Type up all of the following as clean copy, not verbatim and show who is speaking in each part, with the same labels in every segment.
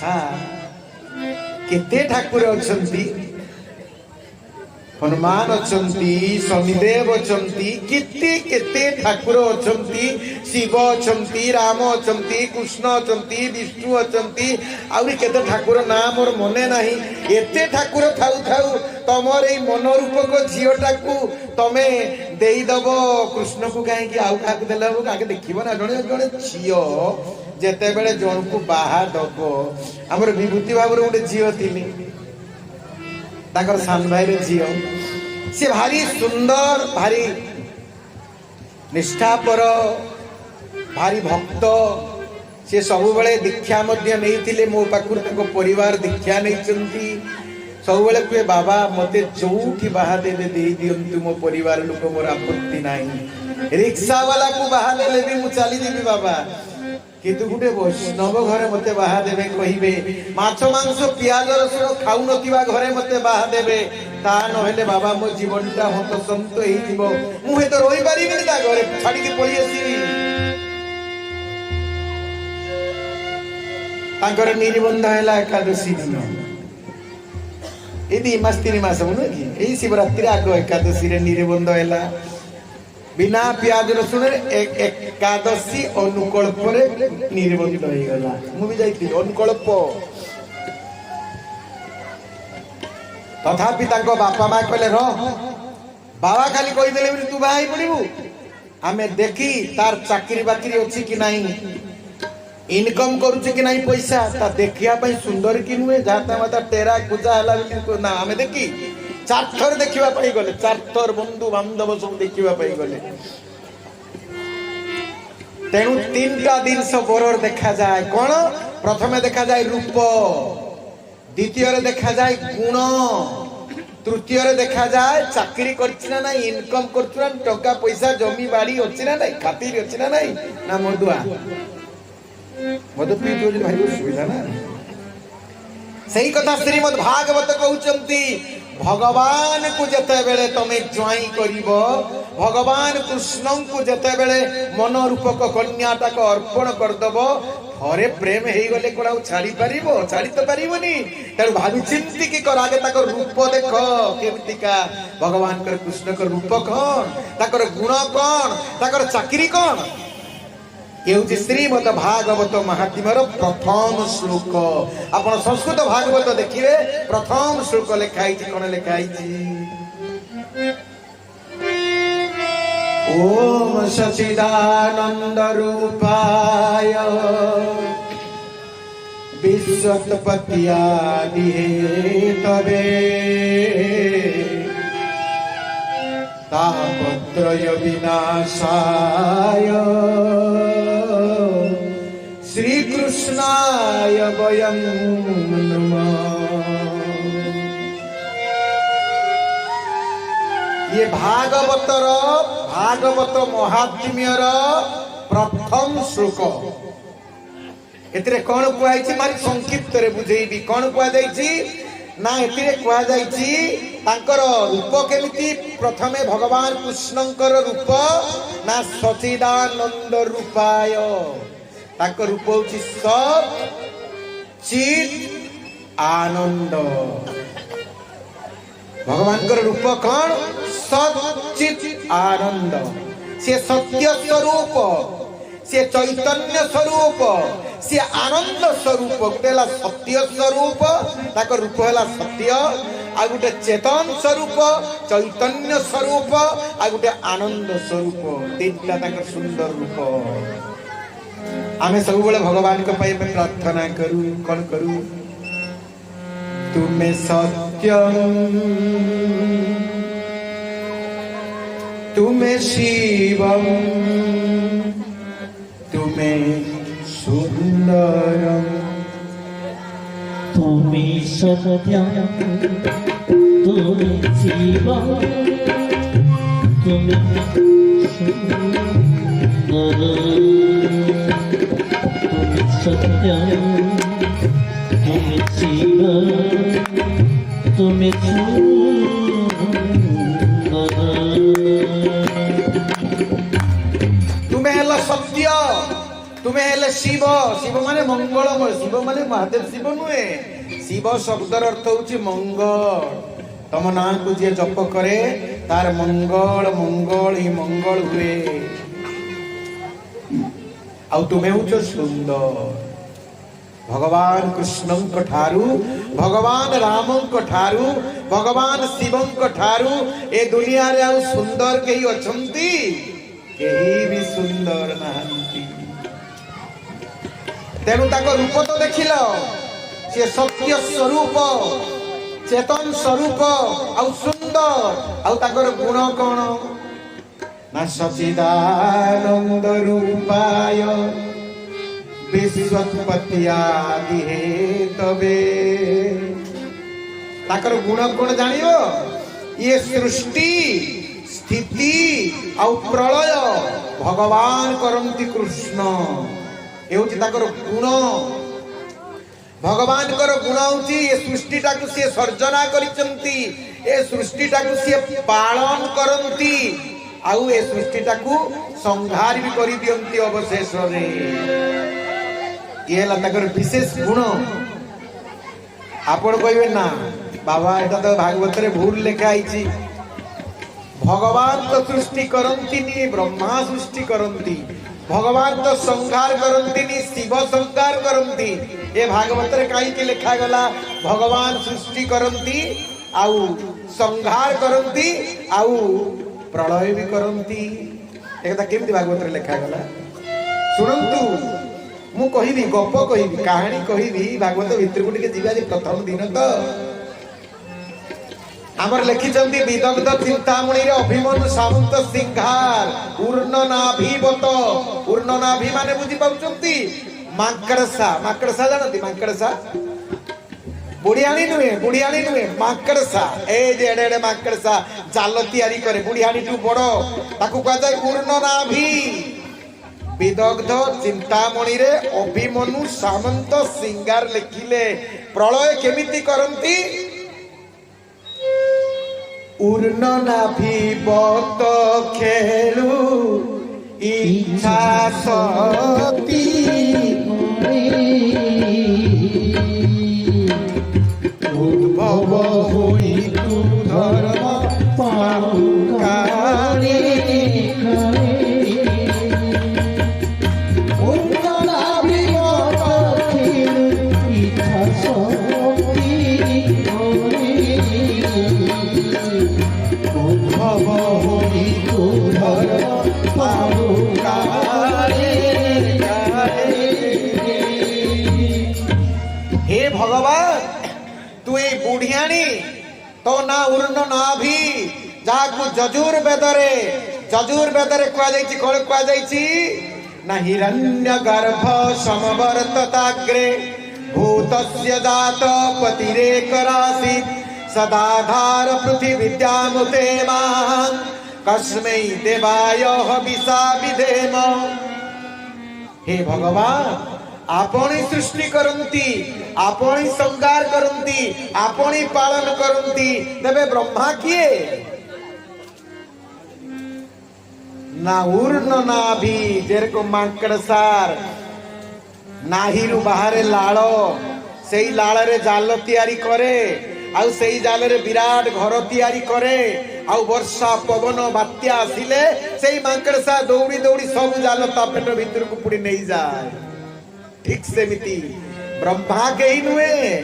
Speaker 1: अच्छा केते ठाकुर अछंती हनुमान अछंती शनिदेव अछंती केते केते ठाकुर अछंती शिव अछंती राम अछंती कृष्ण अछंती विष्णु अछंती आउरी केते ठाकुर ना मोर मने नाही एते ठाकुर थाउ थाउ तमर ए मनोरूपक झीटा को तमे देई दबो कृष्ण को काहे कि आउ काके देला हो काके देखिबो ना जणे जणे झियो जेते बेले जण को बाहा दबो हमर विभूति बाबूर गोटे झियो थिली ताकर सान भाई रे झियो से भारी सुंदर भारी निष्ठापर भारी भक्त से सब बेले दीक्षा मध्य नहीं मो पाखुर परिवार दीक्षा नहीं सब बेले कहे बाबा मते जोठी बाहा देवे दे दियंतु मो परिवार लोक मोर आपत्ति नाही रिक्शा वाला को बाहा देले भी मु चली देबी बाबा किंतु गोटे वैष्णव घरे मते बाहा देवे कहिबे माछ मांस पियाज रसुण खाउ नथिबा घरे मते बाहा देवे ता नहेले बाबा मो जीवनटा हतसंत हेई जीवो मु हे तो रहि पारिबिनी ता घरे छाडी के पळी आसीबी तांकर निबंध हैला एकादशी दिन एदी मस्ती मास मुनो कि एई शिवरात्रि आगो एकादशी रे निबंध हैला बिना प्याज रसुण एकादशी अनुकल्प निबंध हो गला मु भी जाइती अनुकल्प तथापि तांको बापा मां कहले र बाबा खाली कहि देले तू भाई पड़िबू आमे देखी तार चाकरी बाकरी अछि कि नाही इनकम करूचे कि नहीं पैसा ता देखिया पई सुंदर कि नुए जाता माता टेरा पूजा हला ना आमे देखी चार थर देखिबा पई गले चार थर बंधु बांधव सब देखिबा पई गले तेणु तीनटा दिन सब बरर देखा जाए कौन प्रथमे देखा जाए रूप द्वितीय रे देखा जाए गुण तृतीय रे देखा जाए चाकरी करछिना ना इनकम करछिना टका पैसा जमी बाड़ी अछि ना नहीं खातिर अछि ना नहीं ना मधुआ मधु पी जो भाई सुविधा ना सही कथा श्रीमद् भागवत कहउचंती भगवान को जते बेले तमे ज्वाई करिवो भगवान कृष्ण को जते बेले मनोरूपक कन्याटा को अर्पण कर दबो थरे प्रेम हेई गले कोडा छाड़ी पारिबो छाड़ी तो पारिबोनी तेनु भाबी चिंती की कर आगे ताकर रूप देखो केमतिका भगवान कर कृष्ण कर रूप कोन ताकर गुण कोन ताकर चाकरी कोन केउची श्रीमद् भागवत महात्म्यर प्रथम श्लोक आपण संस्कृत भागवत देखिबे प्रथम श्लोक लिखाई छि कोन लिखाई छि ओम सच्चिदानंद रूपाय विश्वोत्पत्त्यादि हेतवे तापत्रय विनाशाय श्री कृष्णाय वयं नमः। ये भागवत महात्म्यर प्रथम श्लोक एतिरे कोन कुआई छि मारी संक्षिप्त रे बुझेइबी कोन कुआ जाई छि ना एतिरे कुआ जाई छि तांकर रूप केमिति प्रथमे भगवान कृष्णंकर रूप ना सच्चिदानंद रूपाय तांकर रूप होछि सत चित आनंद भगवान कर रूप कौन सत चित आनंद से सत्य स्वरूप से चैतन्य स्वरूप से आनंद स्वरूप गोटेला सत्य स्वरूप ताकर रूप हैला सत्य आ गोटे चेतन स्वरूप चैतन्य स्वरूप आ गोटे आनंद स्वरूप तीनटा ताकर सुंदर रूप आमे सब बेले भगवान को पाई प्रार्थना करू कौन करू तुमे सत्यम तुमे शिवम तुमे सुंदरम
Speaker 2: तुमे सत्यम तुमे शिवम तुमे सुंदरम तुमे सत्यम तुमे शिवम तुमे
Speaker 1: तुम्हें हेला सत्य तुम्हें तुमे हेले शिव शिव माने मंगलमय शिव माने महादेव शिव नुहे शिव शब्दर अर्थ होची मंगल तम ना को जे जप करे तार मंगल मंगल ही मंगल हुए आ तुमे होचो सुंदर भगवान कृष्ण ठारू भगवान राम ठारू भगवान शिव ठारू ए दुनिया रे आ सुंदर केही अछंती केही भी सुंदर नहंती तेणु ताको रूप तो देखिल से सत्य स्वरूप चेतन स्वरूप आ सुंदर आ ताकर गुण कौन ना सचिदानंद रूपाय विश्वोत्पत्त्यादि हेतवे ताकर गुण कौन जानियो ये सृष्टि स्थिति आ प्रलय भगवान करंती कृष्ण एउची ताकर गुण भगवान कर गुण होची ए सृष्टि टाकु से सर्जना करिसंती ए सृष्टि टाकु से पालन करंती आउ ए सृष्टि टाकु संहार भी करि दियंती अवशेष रे ये ला ताकर विशेष गुण आपण कहबे ना बाबा एटा तो भागवत रे भूल लिखा आइची भगवान तो सृष्टि करंती नी ब्रह्मा सृष्टि करंती भगवान तो संहार करंती नी शिव संहार करंती ए भागवत रे काई के लिखा गला भगवान सृष्टि करंती आउ संहार करंती आउ प्रलय भी करंती एकदा केमती भागवत रे लिखा गला सुनंतु मु कहिबी गप कहिबी कहानी कहिबी भागवत भीतर को टिके जिबा जे प्रथम दिन तो आमर लिखिचंती विदग्ध चिंतामणि रे अभिमन्यु सामंत सिंहार ऊर्ण नाभि माने बुझी पाउचंती माकड़सा जानती माकड़सा बुढ़ियाणी नुहे माकड़सा ए जे एडे एडे माकड़सा जाल तैयारी करे बुढ़ियाणी टू बड़ ताकू कहा जाय ऊर्ण नाभि विदग्ध चिंतामणि रे अभिमन्यु सामंत सिंगार लिखिले प्रलय केमिति करंती ऊर्ण नाभि बत खेलु इच्छा शक्ति उद्भव होई तू धर्म पाऊकारे ऊर्ण नाभि बत खेलु इच्छा शक्ति उद्भव होई तू धर्म हे भगवान तू ए बुढ़ियाणी तो ना ऊर्ण नाभि जाकु यजुर्वेदरे कुआ जाईची कोन कुआ जाईची ना हिरण्य गर्भ समवर्तताग्रे भूतस्य जात पतिरेक राशि सदाधार पृथिविद्यामुते मां कस्मै देवाय हविषा विधेम हे भगवान आपण सृष्टि करंती आपण संहार करंती आपण पालन करंती तबे ब्रह्मा किए ना ऊर्ण नाभि जेरको माकड़सार नाहीरु बाहरे लाळ सेई लाळ रे जाल तैयारी करे आउ सेई जाल रे विराट घर तैयारी करे आउ वर्षा पवन बात्या आसिले सेई माकड़सा दौड़ी दौड़ी सब जाल ता पेट भीतर को पुड़ी नहीं जाए ठीक सेमिति ब्रह्मा के ही नुहे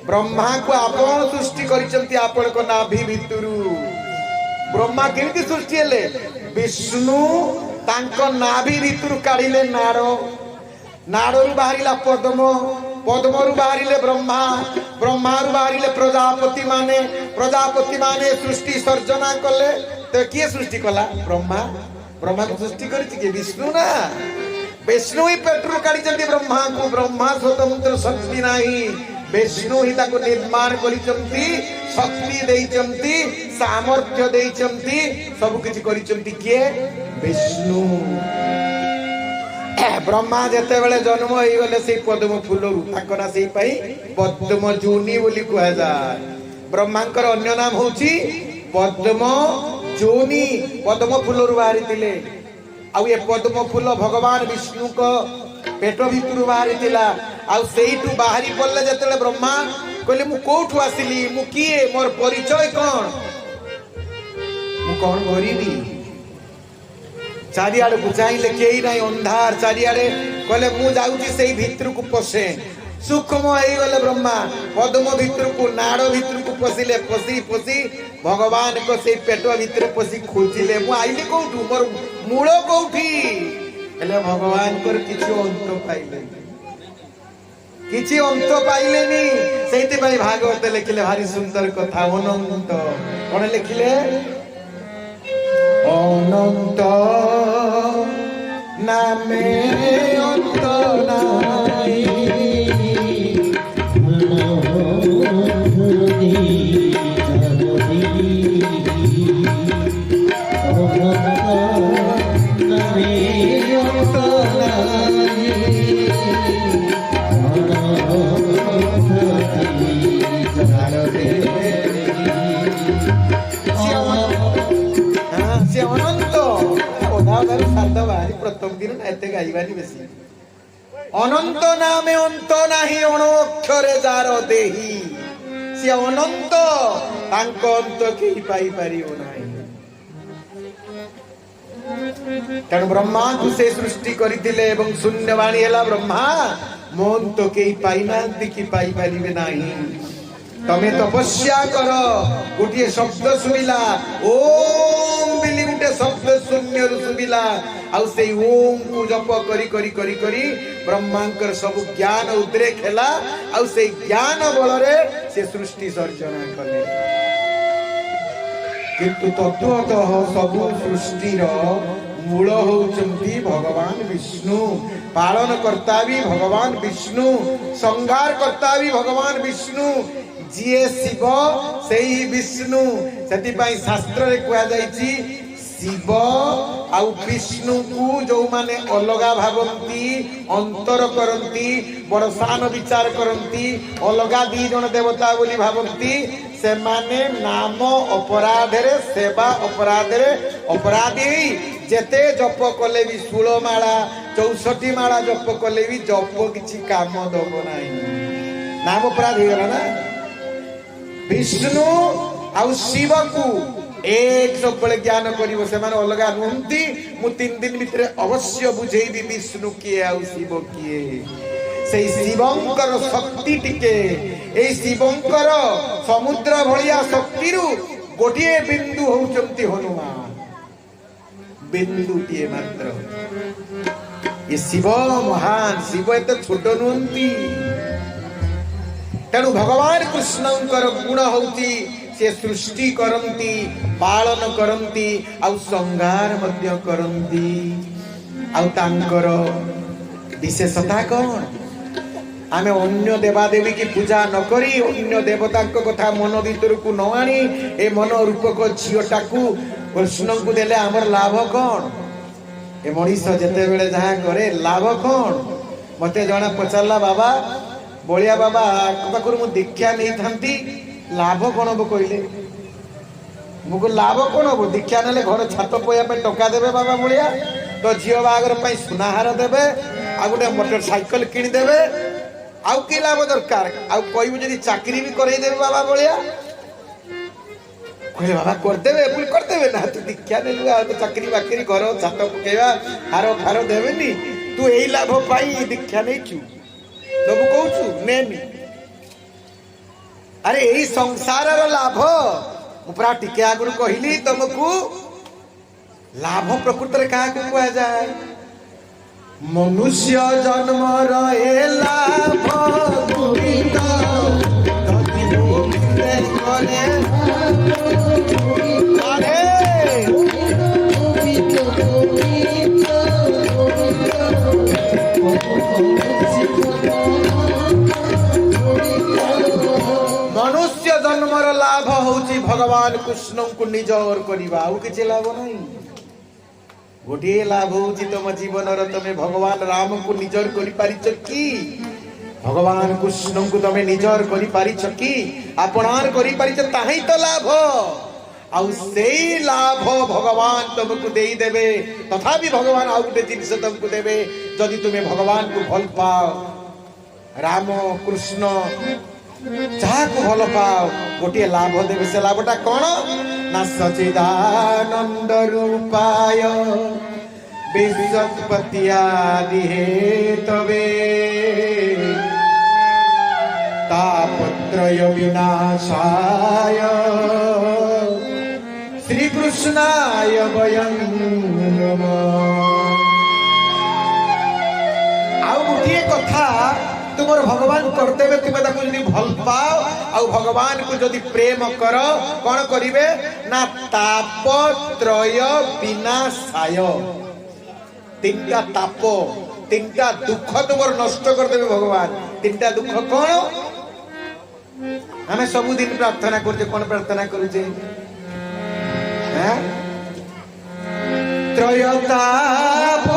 Speaker 1: ब्रह्मा को आपण सृष्टि करिसंती आपण को नाभि भितरु ब्रह्मा केमिति सृष्टि हेले विष्णु तांको नाभि भितरु काढिले नाड़रू बाहरिला पद्मरू बाहरिले ब्रह्मारू बाहरिले प्रजापति माने सृष्टि सर्जना कले तो किए सृष्टि कला ब्रह्मा को सृष्टि करिछि के विष्णु ना विष्णु ही पेट्रोल काढिचंती ब्रह्मा स्वतंत्र शक्ति नाही विष्णु ही ताको निर्माण करिचंती शक्ति देइचंती सामर्थ्य देइचंती सब किछि करिचंती के विष्णु ब्रह्मा जेते बेले जन्म होई गले से पद्म फूलरू ताकना सेई पई पद्म जूनी बोली कुआ जाय ब्रह्मांकर अन्य नाम होची पद्म जूनी पद्म फूलरू बाहरी थिले आ ये पद्म फूल भगवान विष्णु को पेट भितर बाहरी थिला आउ सेइटु बाहरी पड़ले जेतेले ब्रह्मा कहले मु कोठु आसिली मु किए मोर परिचय कौन मु कौन भरिबी चारिआडे बुझाइले केही नाही अंधार चारिआडे कहले मु जाउची सेई भितर को पसे सूक्ष्म हो गले ब्रह्मा पद्म भितर को नाड़ भितर को पशिले पशी पशी भगवान को से पेट भितर पशी खोजिले मु आइली कोठु मोर मूल कोठी हेले भगवान को किछि अंत पाइले किछि अंत पाइलेनी सेति भाई भागवत लिखिले भारी सुंदर कथा अनंत कोन लिखिले अनंत नामे अंत नाही प्रथम दिन एते गाइबानी बेसी अनंत नामे अंत नाही अणोक्षरे जार देही से अनंत तांको अंत केही पाई परियो नाही तेणु ब्रह्मा को से सृष्टि करिथिले एवं शून्यवाणी हेला ब्रह्मा मन तो केही पाई नांती कि पाई परिबे नाही तमे तपस्या कर गोटे शब्द सुनिला ओम बिली गोटे शब्द शून्य सुनिला आउ से ओम को जप करी करी करी करी ब्रह्मांकर सब ज्ञान उद्रेक हैला आउ से ज्ञान बलरे से सृष्टि सर्जना कले किंतु तत्वतः सब सृष्टिर मूल होचंती भगवान विष्णु पालन करता भी भगवान विष्णु संहार करता भी भगवान विष्णु जिए शिव से ही विष्णु से शास्त्र रे कहा जाइछि शिव आउ विष्णु को जो माने अलगा भावंती अंतर करंती बरसान विचार करंती अलगा दी जन देवता बोली भावंती से माने नाम अपराध रे सेवा अपराध रे अपराधी जेते जप कले भी 16 माला 64 माला जप कले भी जप किछि काम दब नाही नाम अपराध हो गला ना विष्णु आउ शिव को एक सब ज्ञान करिवो से माने अलगा नुंती मु 3 दिन भितरे अवश्य बुझेबी विष्णु किए आउ शिव किए से शिवंकर शक्ति टिके ए शिवंकर समुद्र भलिया शक्ति रु गोटिए बिंदु होचंती हनुमान बिंदु टिए मात्र ये शिव महान शिव एते छोट नुंती तेणु भगवान कृष्णंकर गुण होती से सृष्टि करंती पालन करंती आउ संहार मध्य करंती आउ तांकर विशेषता कौन आमे अन्य देवादेवी की पूजा न करी अन्य देवता कथा मन भीतर को न आनी ए मन रूपक झीटा को कृष्ण को देले हमर लाभ कौन ए मनीष जेते बेले जहाँ करे लाभ कौन मते जणा पचारला बाबा बलिया बाबा पाखर मु दीक्षा नहीं थांती लाभ कौन हम कहले मुझे लाभ कौन हम दीक्षा ने घर छात पया पे टका देवे बाबा बलिया तो झील बागर सुनाहार देवे आ गोटे मोटरसाइकेल किणीदेवे आउ कि लाभ दरकार आउ कहबू जदि चाकरी भी करदेवे बाबा बलिया कहले बाबा करदेवे पुणी करदेवे ना तू दीक्षा ने तो चाकरी बाकरी घर छात पकेवा हार फार देवेनी तू यही लाभ पाई दीक्षा नहीं छु दबु कहू नेनी अरे यही संसार लाभ मुझे टिके आगु कहली तुमको लाभ प्रकृत में क्या कह जाए मनुष्य जन्म रहे लाभ मनुष्य जन्मर लाभ होची भगवान कृष्ण को निजर करवा आउ किछि लाभ नहीं गोटे लाभ होची तुम जीवन तुम भगवान राम को निजर करि पारिछ कि भगवान कृष्ण को तुम निजर करि पारिछ कि आपणार करि पारिछ ताही तो लाभ लाभ भगवान तुमको दे देवे तथापि भगवान आउ गोटे जिनिस तुमको देवे जदि तुम्हें भगवान को भल पाओ राम कृष्ण जहाँ को भल पाओ गोटे लाभ देवे से लाभटा कौन ना सच्चिदानंद रूपाय विश्वोत्पत्ति आदि हेतवे तापत्रय विनाशाय श्री कृष्णाय वयं नमः। आउ गोटे कथा तुमर भगवान करदेवे तुम्हें ताको जदि भल पाओ आउ भगवान को जदि प्रेम कर कौन करिवे ना तापत्रय विनाशाय तीनटा ताप तीनटा दुख तुमर नष्ट करदेवे भगवान। तीनटा दुख कौन हमें सबुदिन प्रार्थना करते कौन प्रार्थना करुचे त्रयताप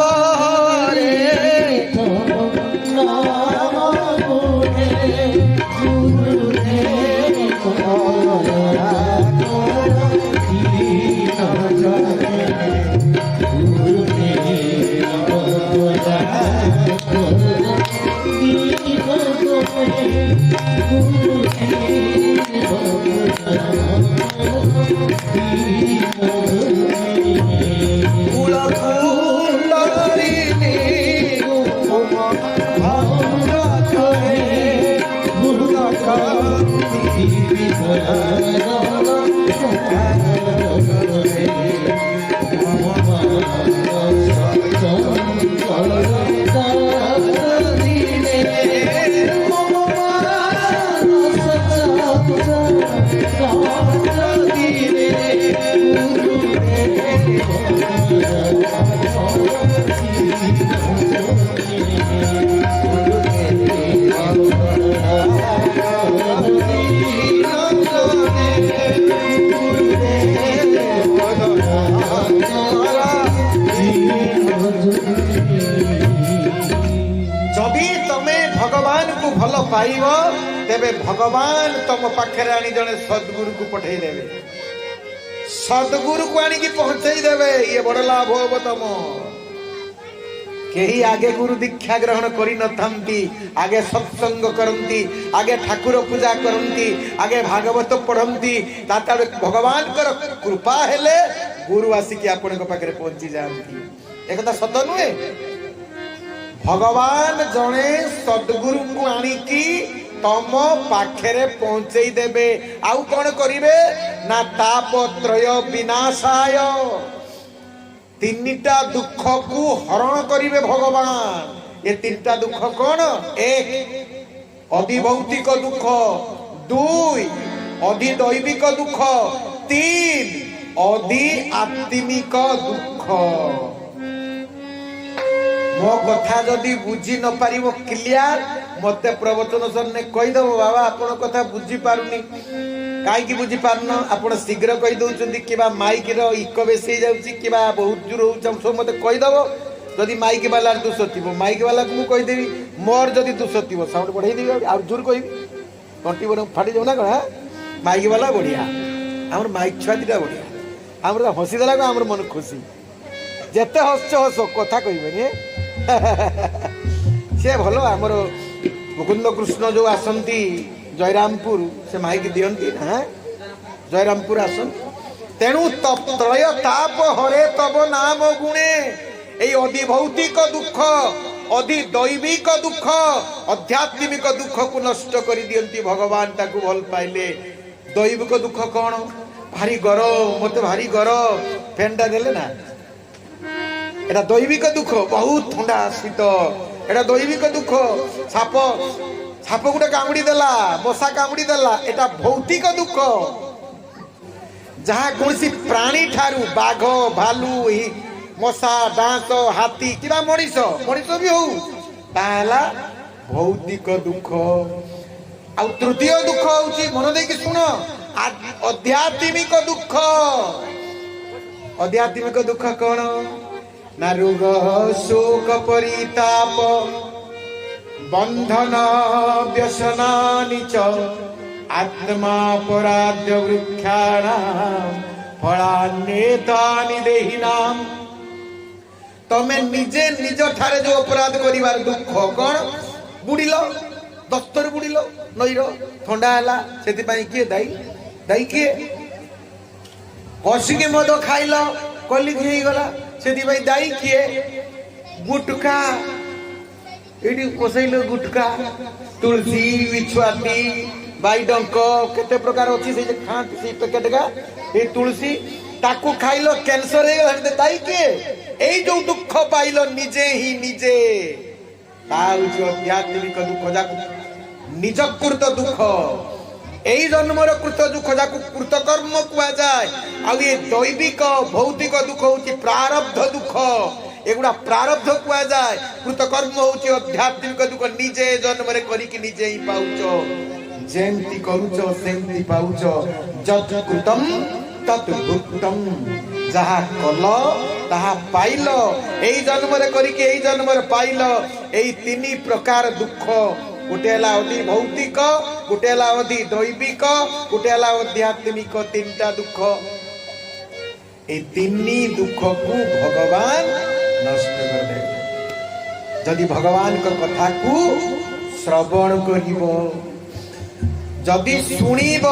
Speaker 1: भल पाइब तेबे भगवान तुम पाखे आनी जड़े सदगुरु को पठे देवे सदगुरु को आनी की पहुंचाई देवे ये बड़ लाभ हो तुम कहीं आगे गुरु दीक्षा ग्रहण करी न थांती आगे सत्संग करती आगे ठाकुर पूजा करती आगे भागवत पढ़ती ताता भगवान कर कृपा हेले गुरु आसिकी आपण पाखे पहुंची जाती एक कथा सत नुहे भगवान जड़े सदगुरु को आनिकी तम पाखे पहुंचे देवे आउ कौन करिवे ना तापत्रय विनाशाय तीनटा दुख को हरण करिवे भगवान। ये तीनटा दुख कौन एक अधिभौतिक दुख दुई अधिदैविक दुख तीन अधि आत्मिक दुख। मो कथा जदि बुझी न पारिबो क्लियर मते प्रवचन सरने कहिदबो बाबा आपण कथा बुझी पारुनी काई बुझी पारन आपण शीघ्र कहि दउचंदी किबा माइक रो इको बेसी जाउची किबा बहुत जोर होउछ सब मते कहिदबो जदि माइक वाला दोष थिबो माइक वाला को कहि देबी मोर जदि दोष थिबो साउंड बढ़ाई देबी आ जोर कहिबी टंटी बन फाटी जाउ ना कहा माइक वाला बढ़िया हमर माइक छुआतीटा बढ़िया हमर हसी देला को हमर मन खुशी जेते हस हस कथा कहिबनी से भलो आमर मुकुंद कृष्ण जो आसंती जयरामपुर से माइक दियंती ना जयरामपुर आसन तेणु त्रय ताप हरे तब नाम गुणे ए अधिभौतिक दुख अधिदैविक दुख आध्यात्मिक दुख को नष्ट कर दियंती भगवान ताकू भल पाइले। दैविक दुख कौन भारी गरम मत भारी गरम फैनटा देले ना एटा दैविक दुख बहुत ठंडा शीत एटा दैविक दुख साप साप गोटे कामुड़ी देला मशा कामुड़ी देला एटा भौतिक दुख जहाँ कौन प्राणी ठारू बाघ भालू मशा डांस हाथी कि मनीष मनीष भी हो ताला भौतिक दुख आ तृतीय दुख हूँ मन दे शुण आध्यात्मिक दुख आध्यात्मिक दुख कौन ना रोग शोक परिताप बंधन व्यसनानि च आत्मा पराध्य वृक्षाणां फलान्येतानि देहिनाम तमे निजे निज ठारे जो अपराध करिवार दुख कोन बुडिलो दफ्तर बुडिलो नईरो ठंडा हला सेति पई किए दाई दाई किए कसिके मद खाइलो कली हेई गला सेति पई दाई किए गुटका एडी कोसैलो गुटका तुलसी बिछुआती बाईडंक केते प्रकार अछि से खांत से पैकेट का ए तुलसी ताकू खाइलो कैंसर हे गला दाई किए এই যে দুঃখ পাইল নিজে হি নিজে তাউছি আধ্যাত্মিক দুঃখ যাকু নিজ কৃত দুঃখ এই জন্মর কৃত দুঃখ যাকু কৃতকর্ম কুয়া যায় আর এই দৈবিক ভৌতিক দুঃখ হচ্ছে প্রারব্ধ দুঃখ এগুলা প্রারব্ধ কুয়া যায় কৃতকর্ম হচ্ছে আধ্যাত্মিক দুঃখ নিজে জন্মরে করিকি নিজে হি পাউছ যেমতি করুছ সেমতি পাউছ যৎ কৃতম তৎ ভুক্তম যাহা কল তাহা পাইল এই জন্মরে করিকি এই জন্মরে পাইল এই তিনি প্রকার দুঃখ গোটে হেলা অতি ভৌতিক গোটে হেলা অতি দৈবিক গোটে হেলা আধ্যাত্মিক তিনটা দুঃখ এই তিনি দুঃখকু ভগবান নষ্ট করে যদি ভগবানଙ୍କ কথাକୁ শ্রবণ করিব যদি শুনিব